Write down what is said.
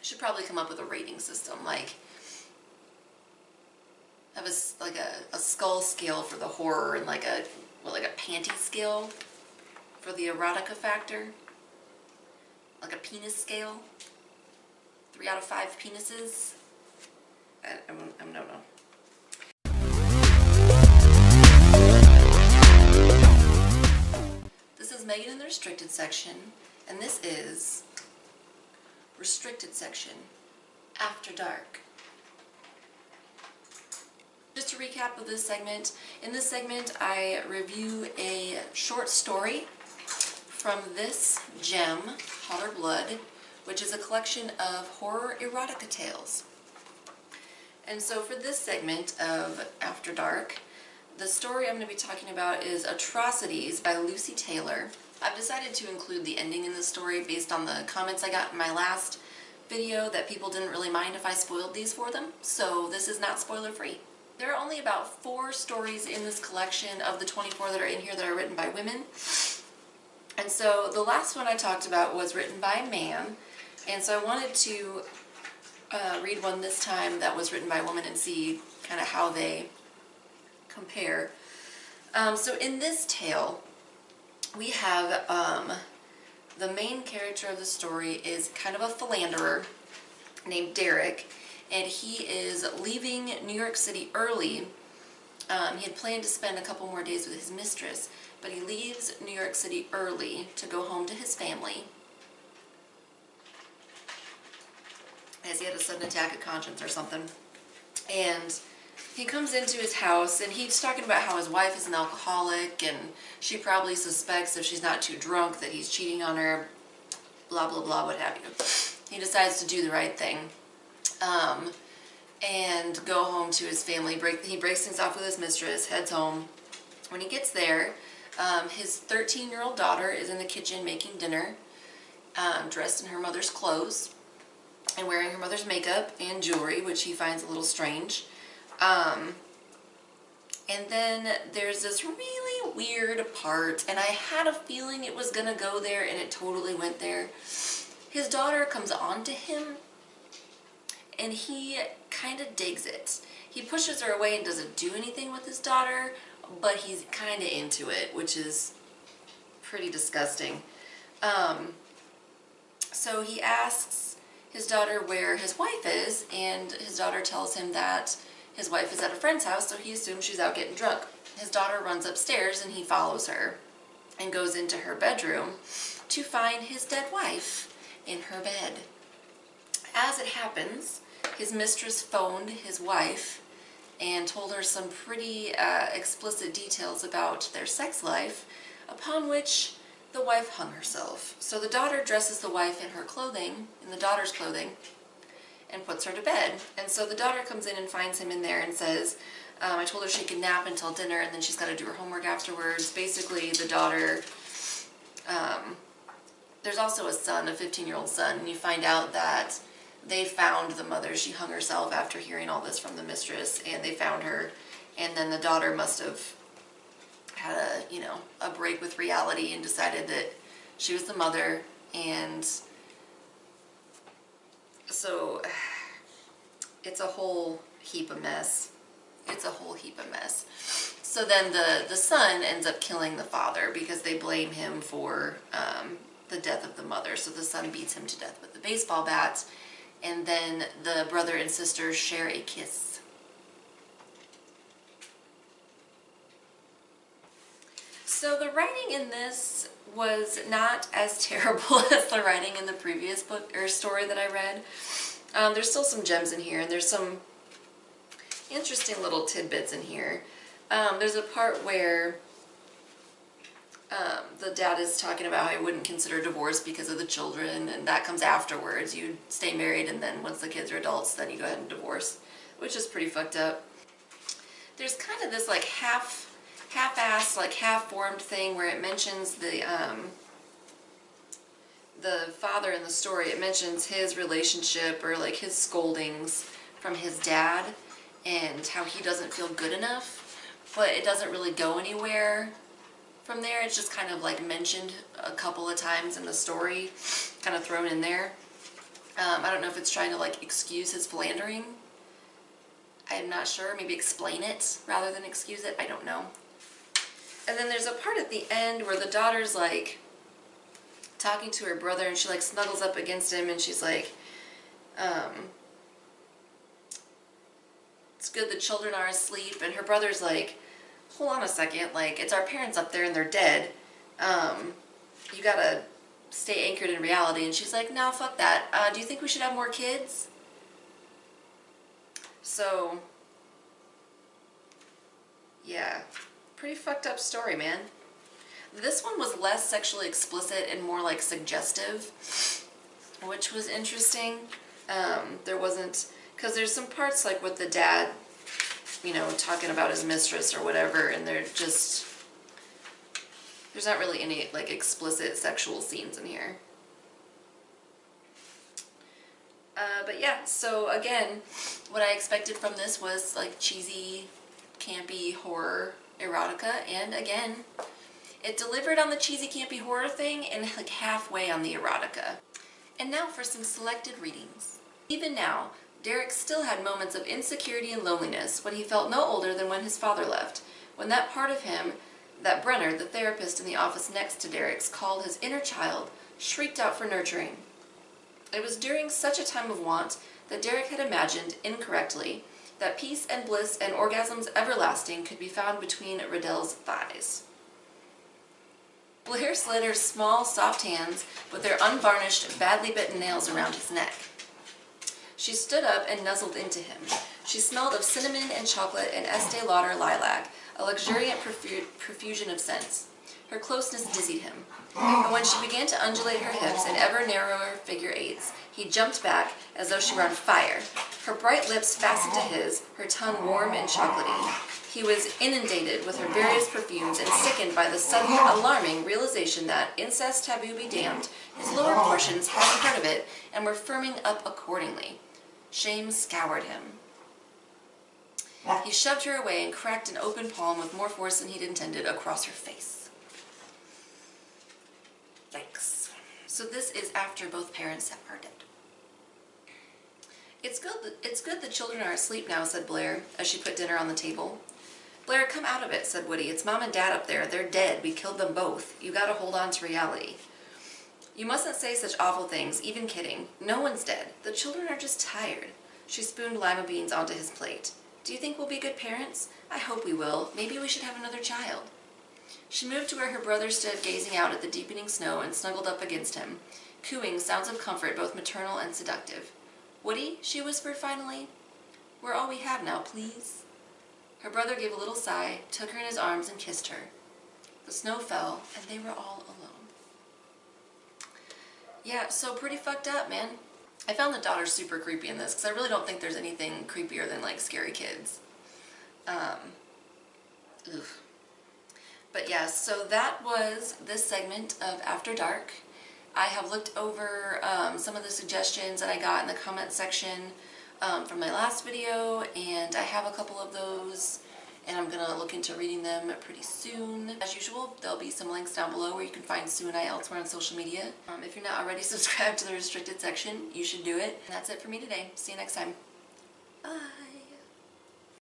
Should probably come up with a rating system, like have a skull scale for the horror and like a panty scale for the erotica factor, like a penis scale. 3 out of 5 penises. I don't know. This is Megan in the restricted section, and this is restricted section, After Dark. Just to recap of this segment, in this segment I review a short story from this gem, Hotter Blood, which is a collection of horror erotica tales. And so for this segment of After Dark, the story I'm going to be talking about is Atrocities by Lucy Taylor. I've decided to include the ending in this story based on the comments I got in my last video that people didn't really mind if I spoiled these for them, so this is not spoiler free. There are only about 4 stories in this collection of the 24 that are in here that are written by women. And so the last one I talked about was written by a man, and so I wanted to read one this time that was written by a woman and see kind of how they compare. So in this tale, we have the main character of the story is kind of a philanderer named Derek, and he is leaving New York City early. He had planned to spend a couple more days with his mistress, but he leaves New York City early to go home to his family, as he had a sudden attack of conscience or something. And he comes into his house, and he's talking about how his wife is an alcoholic, and she probably suspects, if she's not too drunk, that he's cheating on her, blah, blah, blah, what have you. He decides to do the right thing and go home to his family. He breaks things off with his mistress, heads home. When he gets there, his 13-year-old daughter is in the kitchen making dinner, dressed in her mother's clothes and wearing her mother's makeup and jewelry, which he finds a little strange. And then there's this really weird part, and I had a feeling it was gonna go there, and it totally went there. His daughter comes on to him, and he kind of digs it. He pushes her away and doesn't do anything with his daughter, but he's kind of into it, which is pretty disgusting. So he asks his daughter where his wife is, and his daughter tells him that his wife is at a friend's house, so he assumes she's out getting drunk. His daughter runs upstairs, and he follows her and goes into her bedroom to find his dead wife in her bed. As it happens, his mistress phoned his wife and told her some pretty explicit details about their sex life, upon which the wife hung herself. So the daughter dresses the wife in her clothing, in the daughter's clothing, and puts her to bed. And so the daughter comes in and finds him in there and says, I told her she could nap until dinner, and then she's got to do her homework afterwards. Basically, the daughter, there's also a son, a 15-year-old son, and you find out that they found the mother. She hung herself after hearing all this from the mistress, and they found her, and then the daughter must have had a break with reality and decided that she was the mother. And so it's a whole heap of mess. It's a whole heap of mess. So then the son ends up killing the father because they blame him for the death of the mother. So the son beats him to death with the baseball bat, and then the brother and sister share a kiss. So the writing in this was not as terrible as the writing in the previous book or story that I read. There's still some gems in here, and there's some interesting little tidbits in here. There's a part where the dad is talking about how he wouldn't consider divorce because of the children, and that comes afterwards. You stay married, and then once the kids are adults, then you go ahead and divorce, which is pretty fucked up. There's kind of this like half-assed, like half-formed thing where it mentions the father in the story. It mentions his relationship, or like his scoldings from his dad, and how he doesn't feel good enough, but it doesn't really go anywhere from there. It's just kind of like mentioned a couple of times in the story, kind of thrown in there. I don't know if it's trying to like excuse his philandering. I'm not sure. Maybe explain it rather than excuse it. I don't know. And then there's a part at the end where the daughter's like talking to her brother, and she like snuggles up against him, and she's like, it's good the children are asleep. And her brother's like, hold on a second, like, it's our parents up there and they're dead. You gotta stay anchored in reality. And she's like, no, fuck that. Do you think we should have more kids? So, yeah, pretty fucked up story, man. This one was less sexually explicit and more like suggestive, which was interesting. There wasn't, because there's some parts like with the dad, you know, talking about his mistress or whatever, and they're just, there's not really any like explicit sexual scenes in here. But yeah, so again, what I expected from this was like cheesy, campy horror erotica, and again, it delivered on the cheesy, campy horror thing and like halfway on the erotica. And now for some selected readings. Even now, Derek still had moments of insecurity and loneliness when he felt no older than when his father left, when that part of him that Brenner, the therapist in the office next to Derek's, called his inner child, shrieked out for nurturing. It was during such a time of want that Derek had imagined, incorrectly, that peace and bliss and orgasms everlasting could be found between Riddell's thighs. Blair slid her small, soft hands with their unvarnished, badly bitten nails around his neck. She stood up and nuzzled into him. She smelled of cinnamon and chocolate and Estee Lauder lilac, a luxuriant profusion of scents. Her closeness dizzied him, and when she began to undulate her hips in ever narrower figure eights, he jumped back as though she were on fire. Her bright lips fastened to his, her tongue warm and chocolatey. He was inundated with her various perfumes and sickened by the sudden, alarming realization that, incest taboo be damned, his lower portions hadn't heard of it and were firming up accordingly. Shame scoured him. He shoved her away and cracked an open palm with more force than he'd intended across her face. Yikes. So this is after both parents are dead. It's good the children are asleep now, said Blair, as she put dinner on the table. Blair, come out of it, said Woody. It's Mom and Dad up there. They're dead. We killed them both. You gotta hold on to reality. You mustn't say such awful things, even kidding. No one's dead. The children are just tired. She spooned lima beans onto his plate. Do you think we'll be good parents? I hope we will. Maybe we should have another child. She moved to where her brother stood gazing out at the deepening snow and snuggled up against him, cooing sounds of comfort both maternal and seductive. Woody, she whispered finally, we're all we have now, please. Her brother gave a little sigh, took her in his arms, and kissed her. The snow fell, and they were all alone. Yeah, so pretty fucked up, man. I found the daughter super creepy in this, because I really don't think there's anything creepier than, like, scary kids. Oof. But yeah, so that was this segment of After Dark. I have looked over some of the suggestions that I got in the comment section from my last video, and I have a couple of those, and I'm going to look into reading them pretty soon. As usual, there'll be some links down below where you can find Sue and I elsewhere on social media. If you're not already subscribed to the restricted section, you should do it. And that's it for me today. See you next time. Bye!